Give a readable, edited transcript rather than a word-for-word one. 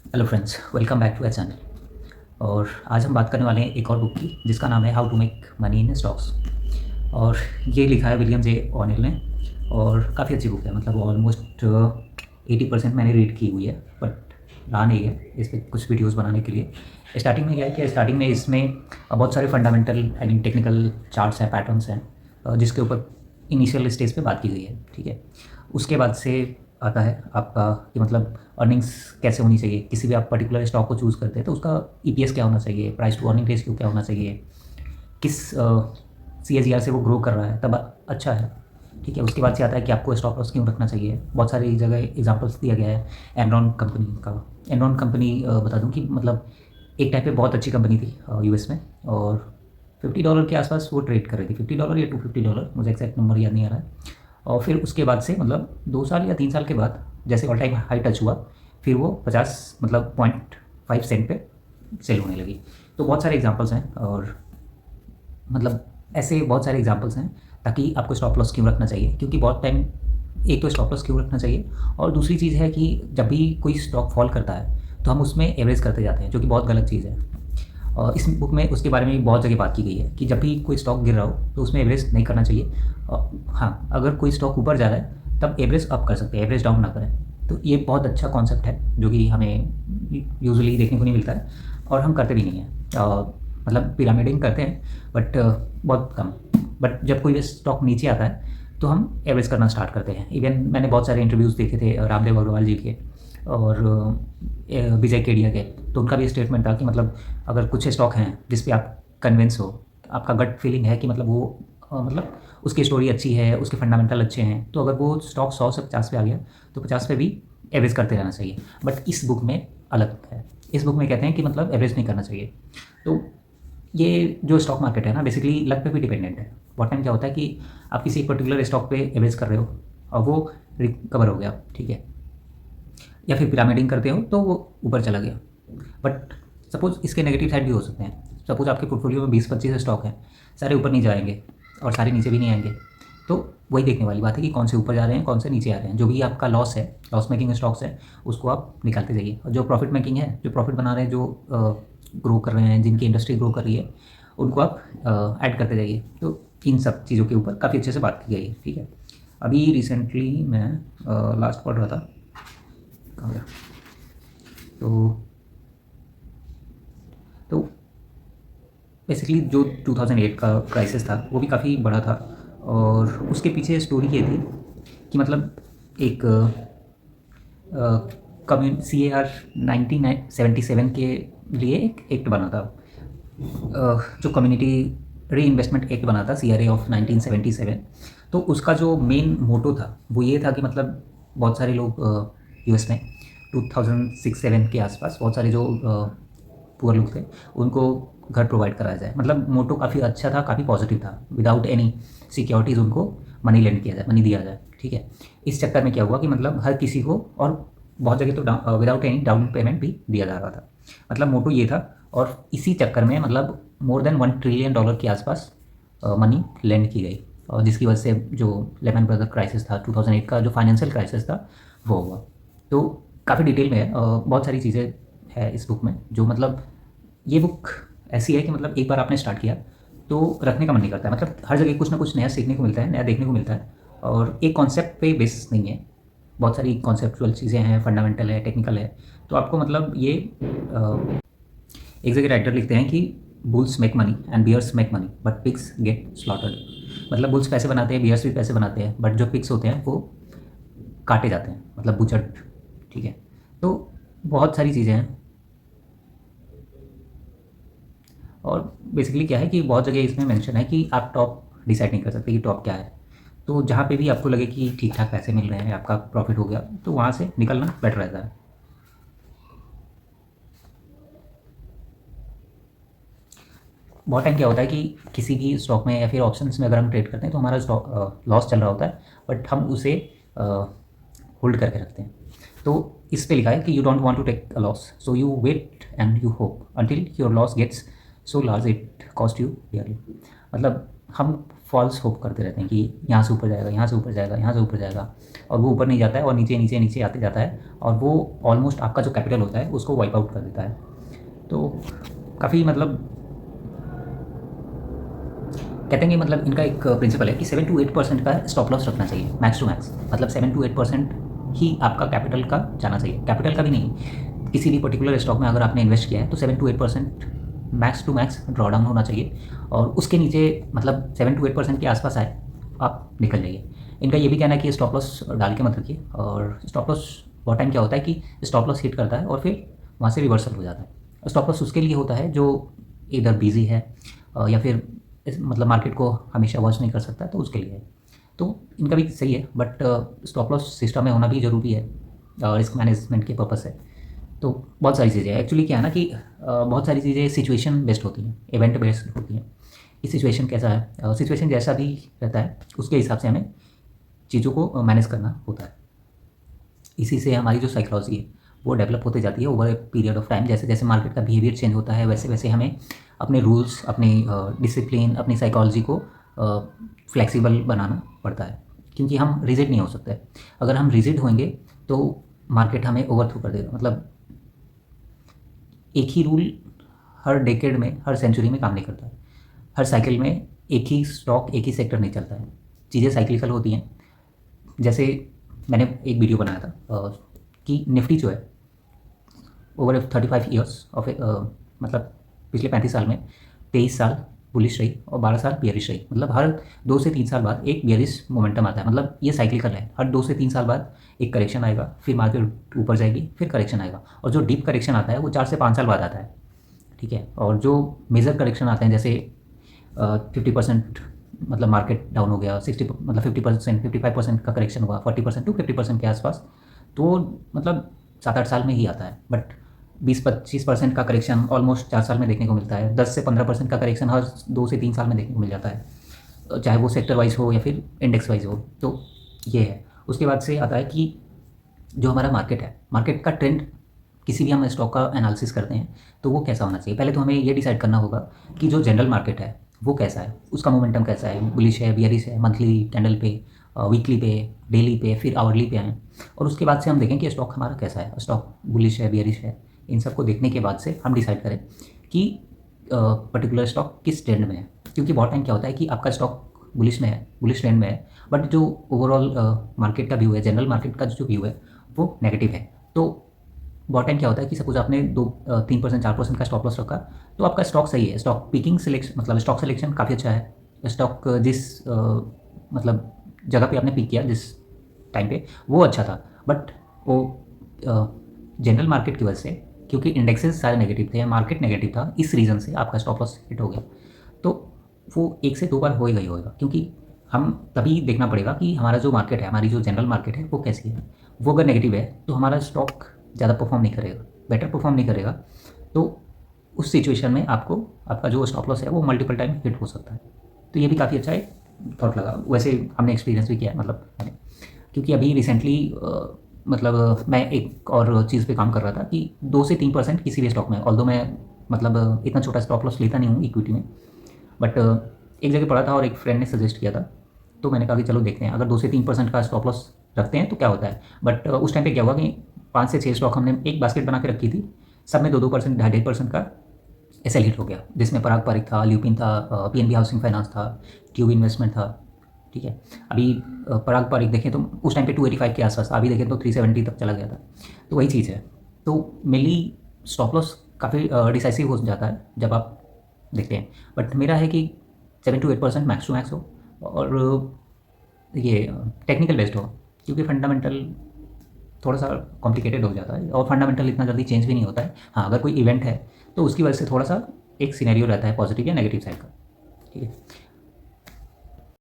Hello friends, welcome back to our channel. और आज हम बात करने वाले हैं एक और बुक की जिसका नाम है how to make money in stocks. और ये लिखा है विलियम जे ऑनिल ने। और काफ़ी अच्छी बुक है, मतलब ऑलमोस्ट 80% मैंने रीड की हुई है, बट रहा नहीं है इस पर कुछ वीडियोस बनाने के लिए। स्टार्टिंग में क्या है कि स्टार्टिंग में इसमें बहुत सारे फंडामेंटल एंड टेक्निकल चार्ट्स हैं, पैटर्न्स हैं, जिसके ऊपर इनिशियल स्टेज पे बात की गई है। ठीक है, उसके बाद से आता है आपका कि मतलब अर्निंग्स कैसे होनी चाहिए। किसी भी आप पर्टिकुलर स्टॉक को चूज़ करते हैं तो उसका ईपीएस क्या होना चाहिए, प्राइस टू अर्निंग रेशियो क्या होना चाहिए, किस सीएजीआर से वो ग्रो कर रहा है तब अच्छा है। ठीक है, उसके बाद से आता है कि आपको स्टॉप लॉस क्यों रखना चाहिए। बहुत सारी जगह एग्जांपल्स दिया गया है एनरॉन कंपनी का। एनरॉन कंपनी बता दूं कि मतलब एक टाइप पे बहुत अच्छी कंपनी थी यूएस में, और $50 के आसपास वो ट्रेड कर रही थी। $50 या $250, मुझे एक्जैक्ट नंबर याद नहीं आ रहा है। और फिर उसके बाद से मतलब 2 साल या 3 साल के बाद जैसे ऑल टाइम हाई टच हुआ, फिर वो 50 मतलब 0.5 सेंट पे सेल होने लगी। तो बहुत सारे एग्जांपल्स हैं, और मतलब ऐसे बहुत सारे एग्जांपल्स हैं ताकि आपको स्टॉप लॉस क्यों रखना चाहिए। क्योंकि बहुत टाइम एक तो स्टॉप लॉस क्यों रखना चाहिए, और दूसरी चीज़ है कि जब भी कोई स्टॉक फॉल करता है तो हम उसमें एवरेज करते जाते हैं, जो कि बहुत गलत चीज़ है। और इस बुक में उसके बारे में भी बहुत जगह बात की गई है कि जब भी कोई स्टॉक गिर रहा हो तो उसमें एवरेज नहीं करना चाहिए। हाँ, अगर कोई स्टॉक ऊपर जा रहा है तब एवरेज अप कर सकते हैं, एवरेज डाउन ना करें। तो ये बहुत अच्छा कॉन्सेप्ट है जो कि हमें यूजुअली देखने को नहीं मिलता है, और हम करते भी नहीं हैं। मतलब पिरामिडिंग करते हैं, बट बहुत कम। बट जब कोई स्टॉक नीचे आता है तो हम एवरेज करना स्टार्ट करते हैं। इवन मैंने बहुत सारे इंटरव्यूज़ देखे थे रामदेव अग्रवाल जी के और विजय केडिया के। तो उनका भी स्टेटमेंट था कि मतलब अगर कुछ स्टॉक हैं जिस पे आप कन्विंस हो, आपका गट फीलिंग है कि मतलब वो मतलब उसकी स्टोरी अच्छी है, उसके फंडामेंटल अच्छे हैं, तो अगर वो स्टॉक 100 से 50 पे आ गया तो 50 पे भी एवरेज करते रहना चाहिए। बट इस बुक में अलग है। इस बुक में कहते हैं कि मतलब एवरेज नहीं करना चाहिए। तो ये जो स्टॉक मार्केट है ना, बेसिकली लक पे भी डिपेंडेंट है। बहुत टाइम क्या होता है कि आप किसी एक पर्टिकुलर स्टॉक पे एवरेज कर रहे हो और वो रिकवर हो गया, ठीक है, या फिर पिरामिडिंग करते हो तो वो ऊपर चला गया। बट सपोज़ इसके नेगेटिव साइड भी हो सकते हैं। सपोज़ आपके पोर्टफोलियो में 20-25 स्टॉक हैं, सारे ऊपर नहीं जाएंगे और सारे नीचे भी नहीं आएंगे। तो वही देखने वाली बात है कि कौन से ऊपर जा रहे हैं, कौन से नीचे आ रहे हैं। जो भी आपका लॉस है, लॉस मेकिंग स्टॉक्स है, उसको आप निकालते जाइए। और जो प्रॉफिट मेकिंग है, जो प्रॉफिट बना रहे हैं, जो ग्रो कर रहे हैं, जिनकी इंडस्ट्री ग्रो कर रही है, उनको आप ऐड करते जाइए। तो इन सब चीज़ों के ऊपर काफ़ी अच्छे से बात की गई है। ठीक है, अभी रिसेंटली मैं लास्ट पढ़ रहा था, कहाँ गया, तो तो बेसिकली जो 2008 का क्राइसिस था वो भी काफ़ी बड़ा था। और उसके पीछे स्टोरी ये थी कि मतलब एक कम्यून CAR 1977 के लिए एक एक्ट बना था, जो कम्युनिटी री इन्वेस्टमेंट एक्ट बना था, CRA ऑफ 1977। तो उसका जो मेन मोटो था वो ये था कि मतलब बहुत सारे लोग यूएस में 2006-7 के आसपास बहुत सारे जो पुअर लोग थे उनको घर प्रोवाइड कराया जाए। मतलब मोटो काफ़ी अच्छा था, काफ़ी पॉजिटिव था। विदाउट एनी सिक्योरिटीज़ उनको मनी लेंड किया जाए, मनी दिया जाए। ठीक है, इस चक्कर में क्या हुआ कि मतलब हर किसी को, और बहुत जगह तो विदाउट एनी डाउन पेमेंट भी दिया जा रहा था। मतलब मोटो ये था। और इसी चक्कर में मतलब मोर देन $1 ट्रिलियन के आसपास मनी लेंड की गई, और जिसकी वजह से जो लेमन ब्रदर क्राइसिस था, 2008 का जो फाइनेंशियल क्राइसिस था, वो हुआ। तो काफ़ी डिटेल में है, बहुत सारी चीज़ें है इस बुक में। जो मतलब ये बुक ऐसी है कि मतलब एक बार आपने स्टार्ट किया तो रखने का मन नहीं करता है। मतलब हर जगह कुछ ना कुछ नया सीखने को मिलता है, नया देखने को मिलता है, और एक कॉन्सेप्ट पे बेस नहीं है। बहुत सारी कॉन्सेप्चुअल चीज़ें हैं, फंडामेंटल है, टेक्निकल है। तो आपको मतलब ये एक जगह राइटर लिखते हैं कि bulls make money and bears make money but pigs get slaughtered. मतलब बुल्स पैसे बनाते हैं, बियर्स भी पैसे बनाते हैं, बट जो पिग्स होते हैं वो काटे जाते हैं, मतलब बुचट। ठीक है, तो बहुत सारी चीज़ें हैं। और बेसिकली क्या है कि बहुत जगह इसमें मेंशन है कि आप टॉप डिसाइड नहीं कर सकते कि टॉप क्या है। तो जहाँ पे भी आपको लगे कि ठीक ठाक पैसे मिल रहे हैं, आपका प्रॉफिट हो गया, तो वहाँ से निकलना बेटर रहता है। बहुत टाइम क्या होता है कि किसी भी स्टॉक में या फिर ऑप्शंस में अगर हम ट्रेड करते हैं तो हमारा स्टॉक लॉस चल रहा होता है, बट हम उसे होल्ड करके रखते हैं। तो इस पे लिखा है कि you don't want to take a loss, so you wait and you hope until your loss gets so large it cost you dearly. मतलब हम फॉल्स होप करते रहते हैं कि यहाँ से ऊपर जाएगा, यहाँ से ऊपर जाएगा, यहाँ से ऊपर जाएगा, और वो ऊपर नहीं जाता है और नीचे नीचे नीचे आते जाता है, और वो ऑलमोस्ट आपका जो कैपिटल होता है उसको वाइप आउट कर देता है। तो काफ़ी मतलब कहते हैं कि मतलब इनका एक प्रिंसिपल है कि 7 to 8% का स्टॉप लॉस रखना चाहिए, मैक्स टू मैक्स। मतलब 7 to 8% ही आपका कैपिटल का जाना चाहिए, कैपिटल का भी नहीं, किसी भी पर्टिकुलर स्टॉक में अगर आपने इन्वेस्ट किया है तो 7 to 8% max to max draw down होना चाहिए, और उसके नीचे मतलब 7 to 8% के आसपास आए आप निकल जाइए। इनका ये भी कहना है कि स्टॉप लॉस डाल के मत रखिए, और स्टॉप लॉस बहुत टाइम क्या होता है कि स्टॉप लॉस हिट करता है और फिर वहाँ से रिवर्सल हो जाता है। स्टॉप लॉस उसके लिए होता है जो इधर बिजी है या फिर मतलब मार्केट को हमेशा वॉच नहीं कर सकता, तो उसके लिए है। तो इनका भी सही है, बट स्टॉप लॉस सिस्टम में होना भी ज़रूरी है रिस्क मैनेजमेंट के पर्पज़ से। तो बहुत सारी चीज़ें एक्चुअली क्या है ना कि बहुत सारी चीज़ें सिचुएशन बेस्ड होती हैं, इवेंट बेस्ड होती हैं कि सिचुएशन कैसा है, सिचुएशन जैसा भी रहता है उसके हिसाब से हमें चीज़ों को मैनेज करना होता है। इसी से हमारी जो साइकोलॉजी है वो डेवलप होते जाती है over a period of time. जैसे जैसे मार्केट का बिहेवियर चेंज होता है वैसे वैसे हमें अपने रूल्स, अपनी डिसिप्लिन, अपनी साइकोलॉजी को फ्लेक्सिबल बनाना पड़ता है, क्योंकि हम रिजिड नहीं हो सकते। अगर हम रिजिड होंगे तो मार्केट हमें ओवरथ्रो कर देगा। मतलब एक ही रूल हर डेकेड में, हर सेंचुरी में काम नहीं करता है। हर साइकिल में एक ही स्टॉक, एक ही सेक्टर नहीं चलता है, चीज़ें साइक्लिकल होती हैं। जैसे मैंने एक वीडियो बनाया था कि निफ्टी जो है ओवर 35 ईयर्स ऑफ मतलब पिछले 35 साल में 23 साल बुलिश रही और 12 साल बियरिश रही। मतलब हर 2 से 3 साल बाद एक बियरिश मोमेंटम आता है। मतलब ये साइक्लिकल है, हर 2 से 3 साल बाद एक करेक्शन आएगा, फिर मार्केट ऊपर जाएगी, फिर करेक्शन आएगा, और जो डीप करेक्शन आता है वो 4 से 5 साल बाद आता है, ठीक है। और जो मेजर करेक्शन आते हैं जैसे 50% मतलब मार्केट डाउन हो गया, 60 मतलब 50% 55% का करेक्शन हुआ, 40% to 50% के आसपास, तो मतलब 7-8 साल में ही आता है। बट 20-25% का करेक्शन ऑलमोस्ट 4 साल में देखने को मिलता है। 10 से 15% का करेक्शन हर 2 से 3 साल में देखने को मिल जाता है, चाहे वो सेक्टर वाइज हो या फिर इंडेक्स वाइज हो। तो ये है। उसके बाद से आता है कि जो हमारा मार्केट है, मार्केट का ट्रेंड, किसी भी हम स्टॉक का एनालिसिस करते हैं तो वो कैसा होना चाहिए। पहले तो हमें ये डिसाइड करना होगा कि जो जनरल मार्केट है वो कैसा है, उसका मोमेंटम कैसा है, बुलिश है, बियरिश है, मंथली कैंडल पे, वीकली पे, डेली पे, फिर आवरली पे आए, और उसके बाद से हम देखें कि स्टॉक हमारा कैसा है, स्टॉक बुलिश है, बियरिश है। इन सबको देखने के बाद से हम डिसाइड करें कि पर्टिकुलर स्टॉक किस ट्रेंड में है। क्योंकि बहुत टाइम क्या होता है कि आपका स्टॉक बुलिश में है, बुलिश ट्रेंड में है, बट जो ओवरऑल मार्केट का व्यू है, जनरल मार्केट का जो व्यू है वो नेगेटिव है। तो बहुत टाइम क्या होता है कि सपोज आपने 3% 4% का स्टॉप लॉस रखा, तो आपका स्टॉक सही है, स्टॉक पिकिंग सिलेक्शन मतलब स्टॉक सिलेक्शन काफ़ी अच्छा है, स्टॉक जिस मतलब जगह पे आपने पिक किया जिस टाइम पे वो अच्छा था। बट वो जनरल मार्केट की वजह से, क्योंकि इंडेक्सेस सारे नेगेटिव थे, मार्केट नेगेटिव था, इस रीज़न से आपका स्टॉप लॉस हिट हो गया। तो वो 1 से 2 बार होएगा ही होएगा, क्योंकि हम तभी देखना पड़ेगा कि हमारा जो मार्केट है, हमारी जो जनरल मार्केट है वो कैसी है। वो अगर नेगेटिव है तो हमारा स्टॉक ज़्यादा परफॉर्म नहीं करेगा, बेटर परफॉर्म नहीं करेगा। तो उस सिचुएशन में आपको आपका जो स्टॉप लॉस है वो मल्टीपल टाइम हिट हो सकता है। तो ये भी काफ़ी अच्छा एक थॉट लगा। वैसे हमने एक्सपीरियंस भी किया है, मतलब मैंने, क्योंकि अभी रिसेंटली मतलब मैं एक और चीज़ पे काम कर रहा था कि 2 से 3% किसी भी स्टॉक में, ऑल्दो मैं मतलब इतना छोटा स्टॉप लॉस लेता नहीं हूँ इक्विटी में, बट एक जगह पढ़ा था और एक फ्रेंड ने सजेस्ट किया था, तो मैंने कहा कि चलो देखते हैं अगर 2 से 3% का स्टॉप लॉस रखते हैं तो क्या होता है। बट उस टाइम पे क्या हुआ कि 5 से 6 स्टॉक हमने एक बास्केट बना के रखी थी, सब में 2-2%, 2.5% का एसएल हिट हो गया, जिसमें पराग पारिक था, ल्यूपिन था, पीएनबी हाउसिंग फाइनेंस था, ट्यूब इन्वेस्टमेंट था, ठीक है। अभी पराग पारिक देखें तो उस टाइम पे 285 के आसपास, अभी देखें तो 370 तक चला गया था। तो वही चीज़ है। तो मेनली स्टॉप लॉस काफ़ी डिसाइसिव हो जाता है जब आप देखते हैं। बट मेरा है कि 7 to 8% मैक्स टू मैक्स हो, और ये टेक्निकल बेस्ड हो, क्योंकि फंडामेंटल थोड़ा सा कॉम्प्लिकेटेड हो जाता है, और फंडामेंटल इतना जल्दी चेंज भी नहीं होता है। हाँ, अगर कोई इवेंट है तो उसकी वजह से थोड़ा सा एक सिनेरियो रहता है पॉजिटिव या नेगेटिव साइड का, ठीक है।